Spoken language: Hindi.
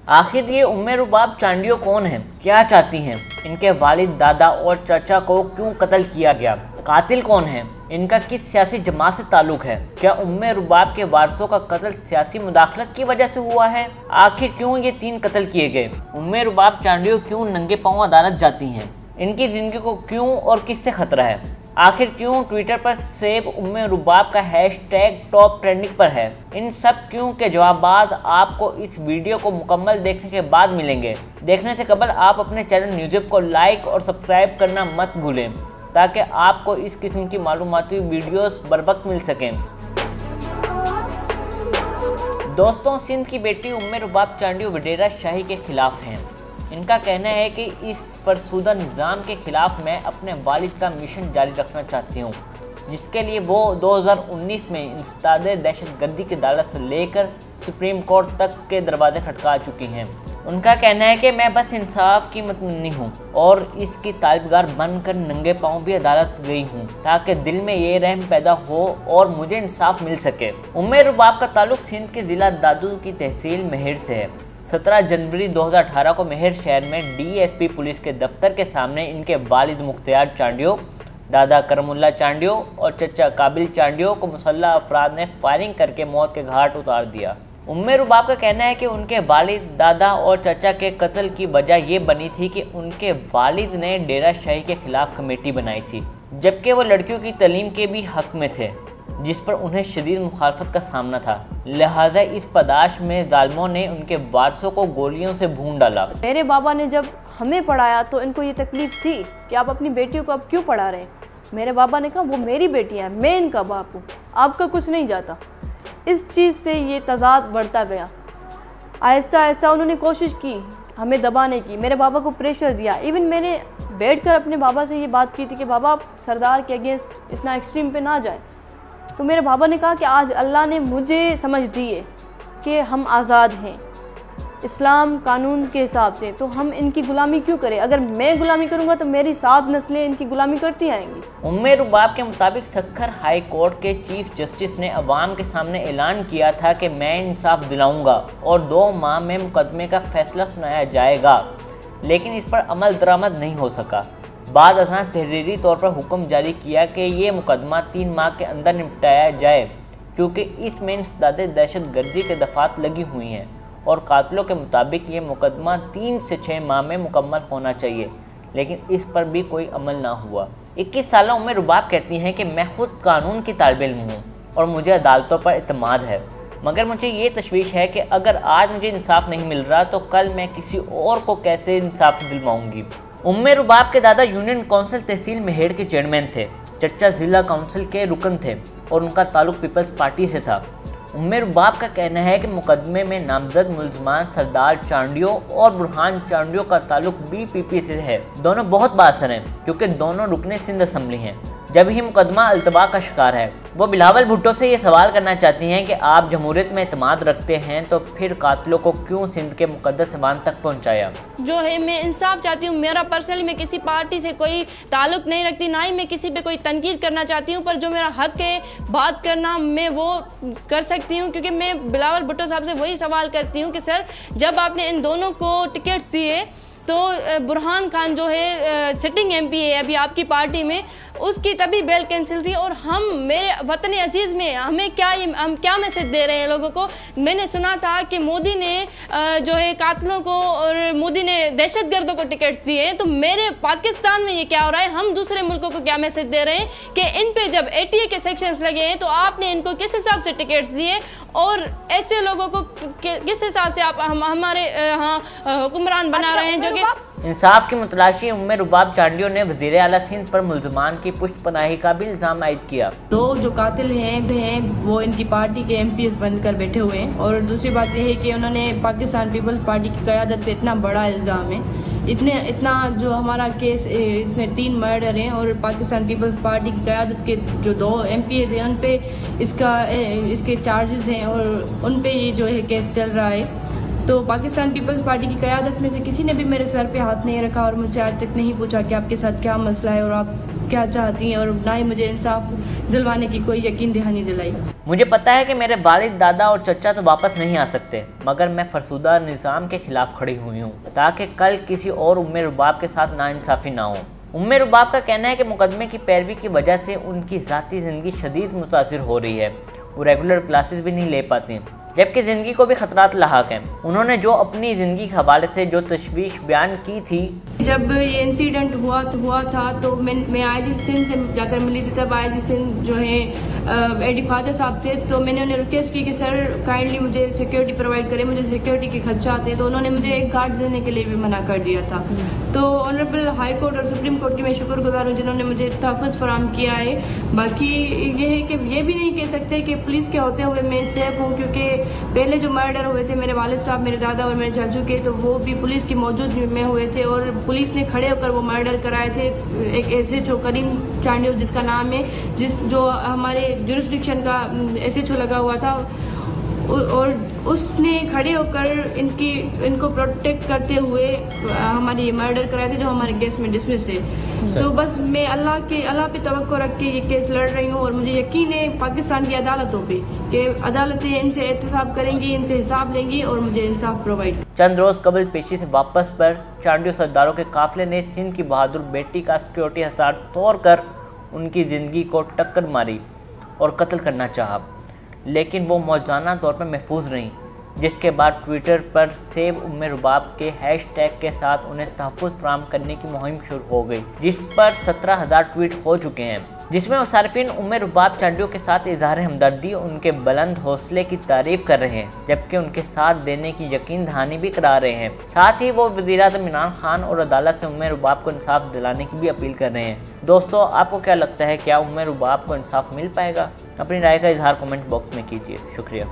आखिर ये उम्मे रुबाब चांडियो कौन है, क्या चाहती हैं, इनके वालिद, दादा और चाचा को क्यों कत्ल किया गया, कातिल कौन है, इनका किस सियासी जमात से ताल्लुक है, क्या उम्मे रुबाब के वारसों का कत्ल सियासी मुदाखलत की वजह से हुआ है, आखिर क्यों ये 3 कत्ल किए गए, उम्मे रुबाब चांडियो क्यों नंगे पांव अदालत जाती हैं, इनकी ज़िंदगी को क्यों और किससे खतरा है, आखिर क्यों ट्विटर पर सेव उम्मे रुबाब का हैशटैग टॉप ट्रेंडिंग पर है। इन सब क्यों के जवाबात आपको इस वीडियो को मुकम्मल देखने के बाद मिलेंगे। देखने से कबल आप अपने चैनल न्यूज़ को लाइक और सब्सक्राइब करना मत भूलें ताकि आपको इस किस्म की मालूमाती वीडियोस बरवक्त मिल सकें। दोस्तों, सिंध की बेटी उम्मे रुबाब चांडियो वडेरा शाही के खिलाफ हैं। इनका कहना है कि इस फरसुदा निज़ाम के ख़िलाफ़ मैं अपने वालिद का मिशन जारी रखना चाहती हूँ, जिसके लिए वो 2019 में इंसदाद दहशतगर्दी की अदालत से लेकर सुप्रीम कोर्ट तक के दरवाजे खटका चुकी हैं। उनका कहना है कि मैं बस इंसाफ की मतमन्नी हूँ और इसकी तालिबगार बनकर नंगे पाँव भी अदालत गई हूँ ताकि दिल में ये रहम पैदा हो और मुझे इंसाफ मिल सके। उम्मे रुबाब का ताल्लुक सिंध के ज़िला दादू की तहसील मेहर से है। 17 जनवरी 2018 को मेहर शहर में DSP पुलिस के दफ्तर के सामने इनके वालिद मुख्तियार चांडियो, दादा करमुल्ला चांडियो और चचा काबिल चांडियो को मुसल्लह अफराद ने फायरिंग करके मौत के घाट उतार दिया। उम्मे रुबाब का कहना है कि उनके वालिद, दादा और चचा के कत्ल की वजह ये बनी थी कि उनके वालिद ने डेरा शाही के खिलाफ कमेटी बनाई थी, जबकि वो लड़कियों की तालीम के भी हक में थे, जिस पर उन्हें शदीद मुखालफत का सामना था। लिहाजा इस पदाश में जालिमों ने उनके वारसों को गोलियों से भून डाला। मेरे बाबा ने जब हमें पढ़ाया तो इनको ये तकलीफ थी कि आप अपनी बेटियों को अब क्यों पढ़ा रहे हैं। मेरे बाबा ने कहा वो मेरी बेटियां हैं, मैं इनका बाप हूँ, आपका कुछ नहीं जाता। इस चीज़ से ये तज़ाद बढ़ता गया। आहिस्ता आहिस्ता उन्होंने कोशिश की हमें दबाने की, मेरे बाबा को प्रेशर दिया। इवन मैंने बैठकर अपने बाबा से ये बात की थी कि बाबा आप सरदार के अगेंस्ट इतना एक्सट्रीम पे ना जाए। तो मेरे बाबा ने कहा कि आज अल्लाह ने मुझे समझ दी है कि हम आज़ाद हैं इस्लाम कानून के हिसाब से, तो हम इनकी गुलामी क्यों करें। अगर मैं गुलामी करूंगा तो मेरी 7 नस्लें इनकी गुलामी करती आएंगी। उम्मे रुबाब के मुताबिक सक्खर हाई कोर्ट के चीफ जस्टिस ने अवाम के सामने ऐलान किया था कि मैं इंसाफ दिलाऊंगा और 2 माह में मुकदमे का फैसला सुनाया जाएगा, लेकिन इस पर अमल दरामद नहीं हो सका। बाद अज़ां तहरीरी तौर पर हुक्म जारी किया कि ये मुकदमा 3 माह के अंदर निपटाया जाए, क्योंकि इसमें इंसदाद दहशतगर्दी के दफ़ात लगी हुई हैं और कातिलों के मुताबिक ये मुकदमा 3 से 6 माह में मुकम्मल होना चाहिए, लेकिन इस पर भी कोई अमल ना हुआ। 21 साल उम्मे रुबाब कहती हैं कि मैं खुद कानून की तालिबे इल्म हूँ और मुझे अदालतों पर एतमाद है, मगर मुझे ये तशवीश है कि अगर आज मुझे इंसाफ नहीं मिल रहा तो कल मैं किसी और को कैसे इंसाफ दिलवाऊँगी। उम्मे रुबाब के दादा यूनियन काउंसिल तहसील मेहर के चेयरमैन थे, चचा ज़िला काउंसिल के रुकन थे और उनका ताल्लुक पीपल्स पार्टी से था। उम्मे रुबाब का कहना है कि मुकदमे में नामजद मुलजमान सरदार चांडियो और बुरहान चांडियो का ताल्लुक BPP से है। दोनों बहुत बाअसर हैं क्योंकि दोनों रुकने सिंध असम्बली हैं। जब ही मुकदमा अल्तबा का शिकार है, वो बिलावल भुट्टो से ये सवाल करना चाहती हैं कि आप जमहूरियत में एतमाद रखते हैं तो फिर कातिलों को क्यों सिंध के मुकद्दस ऐवान तक पहुंचाया। जो है मैं इंसाफ चाहती हूँ। मेरा पर्सनली मैं किसी पार्टी से कोई ताल्लुक नहीं रखती, ना ही मैं किसी पे कोई तनकीद करना चाहती हूँ, पर जो मेरा हक है बात करना मैं वो कर सकती हूँ, क्योंकि मैं बिलावल भुट्टो साहब से वही सवाल करती हूँ कि सर जब आपने इन दोनों को टिकट दिए तो बुरहान खान जो है सिटिंग MP है अभी आपकी पार्टी में, उसकी तभी बेल कैंसिल थी और हम मेरे वतन अजीज़ में हम क्या मैसेज दे रहे हैं लोगों को। मैंने सुना था कि मोदी ने जो है कातिलों को और मोदी ने दहशतगर्दों को टिकट दिए हैं, तो मेरे पाकिस्तान में ये क्या हो रहा है, हम दूसरे मुल्कों को क्या मैसेज दे रहे हैं कि इन पे जब ATA के सेक्शंस लगे हैं तो आपने इनको किस हिसाब से टिकट्स दिए और ऐसे लोगों को किस हिसाब से आप हमारे यहाँ हुक्मरान बना रहे हैं। जो कि इंसाफ की मुतलाशी उम्मे रुबाब चांडियो ने वज़ीर आला सिंध पर मुल्ज़मान की पुष्टपनाही का भी इल्ज़ाम आयद किया। तो जो कातिल हैं वो इनकी पार्टी के MPs बनकर बैठे हुए हैं और दूसरी बात यह है कि उन्होंने पाकिस्तान पीपल्स पार्टी की क़यादत पे इतना बड़ा इल्ज़ाम है, इतना जो हमारा केस इसमें 3 मर्डर हैं और पाकिस्तान पीपल्स पार्टी की क़यादत के जो 2 MPs हैं उन पे इसके चार्जेस हैं और उन पे ये जो है केस चल रहा है। तो पाकिस्तान पीपल्स पार्टी की क़यादत में से किसी ने भी मेरे सर पे हाथ नहीं रखा और मुझसे आज तक नहीं पूछा कि आपके साथ क्या मसला है और आप क्या चाहती हैं, और ना ही मुझे इंसाफ दिलवाने की कोई यकीन दहानी दिलाई। मुझे पता है कि मेरे वालिद, दादा और चचा तो वापस नहीं आ सकते, मगर मैं फरसुदा निज़ाम के खिलाफ खड़ी हुई हूँ ताकि कल किसी और उम्मे रुबाब के साथ नाइंसाफ़ी ना हो। उम्मे रुबाब का कहना है कि मुकदमे की पैरवी की वजह से उनकी ज़ाती ज़िंदगी शदीद मुतासिर हो रही है। वो रेगुलर क्लासेस भी नहीं ले पाती, जबकि ज़िंदगी को भी ख़तरात लाहक हैं। उन्होंने जो अपनी ज़िंदगी के हवाले से जो तशवीश बयान की थी, जब ये इंसिडेंट हुआ था तो मैं आईजी सिंध से जाकर मिली थी। तब आईजी सिंध जो है एडी ख्वाजा साहब थे, तो मैंने उन्हें रिक्वेस्ट की कि सर काइंडली मुझे सिक्योरिटी प्रोवाइड करें, मुझे सिक्योरिटी के खर्चात थे। तो उन्होंने मुझे एक गार्ड देने के लिए भी मना कर दिया था। तो ऑनरेबल हाई कोर्ट और सुप्रीम कोर्ट की मैं शुक्रगुजार हूँ जिन्होंने मुझे तहफ़्फ़ुज़ फराहम किया है। बाकी ये है कि ये भी नहीं कह सकते कि पुलिस के होते हुए मैं सेफ हूँ, क्योंकि पहले जो मर्डर हुए थे मेरे वालिद साहब, मेरे दादा और मेरे चाचू के, तो वो भी पुलिस की मौजूद में हुए थे और पुलिस ने खड़े होकर वो मर्डर कराए थे। एक ऐसे जो करीम चांडियो जिसका नाम है, जो हमारे जुरिस्डिक्शन का SHO लगा हुआ था, और उसने खड़े होकर इनको प्रोटेक्ट करते हुए हमारी मर्डर कराए थे जो हमारे केस में डिसमिस थे। तो बस मैं अल्लाह पे तवक्को रख के ये केस लड़ रही हूँ और मुझे यकीन है पाकिस्तान की अदालतों पे कि अदालतें इनसे एहतसाब करेंगी, इनसे हिसाब लेंगी और मुझे इंसाफ प्रोवाइड। चंद रोज़ कबल पेशी से वापस पर चांडियो सरदारों के काफिले ने सिंध की बहादुर बेटी का सिक्योरिटी हसार तोड़कर उनकी ज़िंदगी को टक्कर मारी और कत्ल करना चाहा, लेकिन वो मौजूदा तौर पर महफूज रहीं, जिसके बाद ट्विटर पर सेव उम्मे रुबाब के हैशटैग के साथ उन्हें तहफ़्फ़ुज़ फराहम करने की मुहिम शुरू हो गई, जिस पर 17,000 ट्वीट हो चुके हैं, जिसमें मुसारफिन उम्मे रुबाब चांडियो के साथ इजहार हमदर्दी, उनके बुलंद हौसले की तारीफ़ कर रहे हैं, जबकि उनके साथ देने की यकीन दहानी भी करा रहे हैं। साथ ही वो वज़ीर-ए-आज़म इमरान खान और अदालत से उम्मे रुबाब को इंसाफ दिलाने की भी अपील कर रहे हैं। दोस्तों, आपको क्या लगता है, क्या उम्मे रुबाब को इंसाफ मिल पाएगा? अपनी राय का इजहार कमेंट बॉक्स में कीजिए। शुक्रिया।